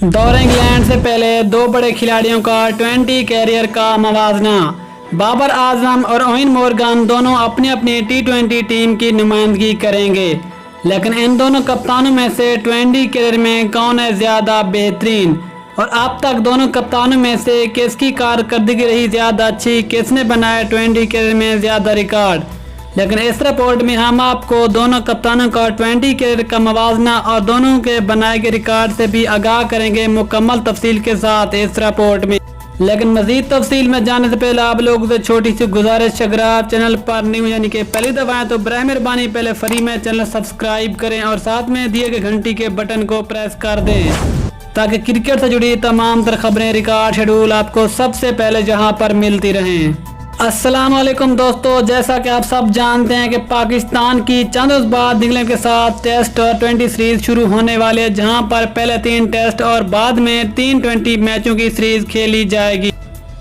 दौरे इंग्लैंड से पहले दो बड़े खिलाड़ियों का 20 कैरियर का मवाजना। बाबर आजम और ओवेन मॉर्गन दोनों अपनी अपनी T20 टीम की नुमाइंदगी करेंगे, लेकिन इन दोनों कप्तानों में से 20 कैरियर में कौन है ज़्यादा बेहतरीन और अब तक दोनों कप्तानों में से किसकी कारकर्दगी रही ज़्यादा अच्छी, किसने बनाया 20 कैरियर में ज़्यादा रिकॉर्ड। लेकिन इस रिपोर्ट में हम आपको दोनों कप्तानों का 20 कैरियर का मवाजना और दोनों के बनाए गए रिकॉर्ड से भी आगाह करेंगे मुकम्मल तफसील के साथ इस रिपोर्ट में। लेकिन मजीद तफसील में जाने से पहले आप लोगों से छोटी सी गुजारिश, अगर आप चैनल पर न्यू यानी कि पहली दफा आए तो बराह मेहरबानी पहले फ्री में चैनल सब्सक्राइब करें और साथ में दिए गए घंटी के बटन को प्रेस कर दें ताकि क्रिकेट से जुड़ी तमाम तर खबरें, रिकॉर्ड, शेड्यूल आपको सबसे पहले जहां पर मिलती रहें। अस्सलाम वालेकुम दोस्तों, जैसा कि आप सब जानते हैं कि पाकिस्तान की चंद रोज बाद इंग्लैंड के साथ टेस्ट और 20 सीरीज शुरू होने वाले हैं, जहां पर पहले 3 टेस्ट और बाद में 3 20 मैचों की सीरीज खेली जाएगी।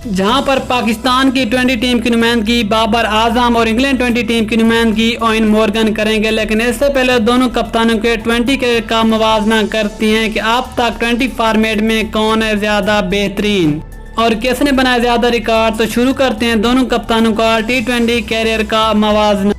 जहां पर पाकिस्तान की 20 टीम की नुमाइंदगी बाबर आजम और इंग्लैंड 20 टीम की नुमाइंदगी ओवेन मॉर्गन करेंगे। लेकिन इससे पहले दोनों कप्तानों के 20 कैरियर का मुवाजना करती हैं कि अब तक 20 फॉर्मेट में कौन है ज़्यादा बेहतरीन और किसने बनाया ज़्यादा रिकॉर्ड। तो शुरू करते हैं दोनों कप्तानों का T20 कैरियर का मवाजना।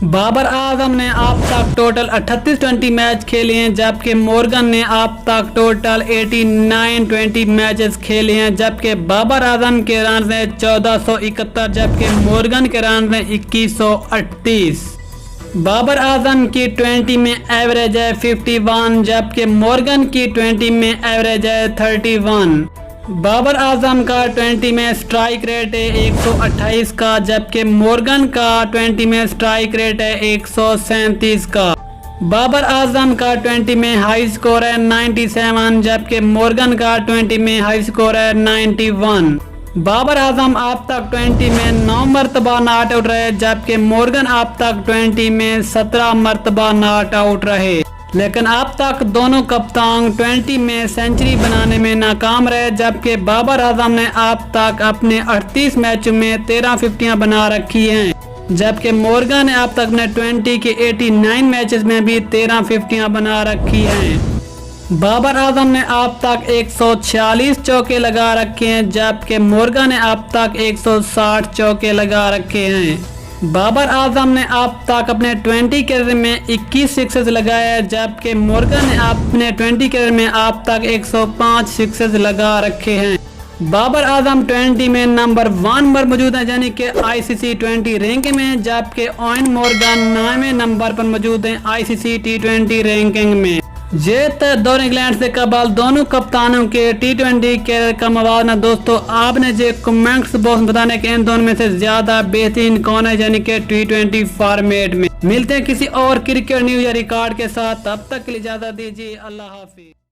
बाबर आजम ने अब तक टोटल 38 20 मैच खेले हैं, जबकि मॉर्गन ने अब तक टोटल 89 20 मैचेस खेले हैं, जबकि बाबर आजम के रन हैं 1471 जबकि मॉर्गन के रन हैं 2138। बाबर आजम की 20 में एवरेज है 51 जबकि मॉर्गन की 20 में एवरेज है 31। बाबर आजम का 20 में स्ट्राइक रेट है 128 का, जबकि मॉर्गन का 20 में स्ट्राइक रेट है 137 का। बाबर आजम का 20 में हाई स्कोर है 97 जबकि मॉर्गन का 20 में हाई स्कोर है 91। बाबर आजम अब तक 20 में 9 मरतबा नॉट आउट रहे, जबकि मॉर्गन अब तक 20 में 17 मरतबा नॉट आउट रहे। लेकिन अब तक दोनों कप्तान 20 में सेंचुरी बनाने में नाकाम रहे, जबकि बाबर आजम ने अब तक अपने 38 मैचों में 13 50 बना रखी हैं, जबकि मॉर्गन ने अब तक अपने 20 के 89 मैचेस में भी 13 50 बना रखी हैं। बाबर आजम ने अब तक 146 चौके लगा रखे हैं, जबकि मॉर्गन ने अब तक 160 चौके लगा रखे हैं। बाबर आजम ने अब तक अपने 20 कैरियर में 21 सिक्सेस लगाए हैं, जबकि मॉर्गन ने अपने 20 कैरियर में अब तक 105 सिक्सेस लगा रखे हैं। बाबर आजम 20 में नंबर 1 पर मौजूद है यानी कि ICC 20 रैंकिंग में, जबकि ओवेन मॉर्गन 9वें नंबर पर मौजूद है ICC T20 रैंकिंग में। ये दौरे इंग्लैंड से कबल दोनों कप्तानों के T20 कैरियर का मवाजना। दोस्तों आपने जो कमेंट्स बॉक्स में बताने के इन दोनों में से ज्यादा बेहतरीन कौन है यानी कि T20 फॉर्मेट में। मिलते हैं किसी और क्रिकेट न्यूज या रिकॉर्ड के साथ, तब तक के लिए इजाजत दीजिए। अल्लाह हाफिज।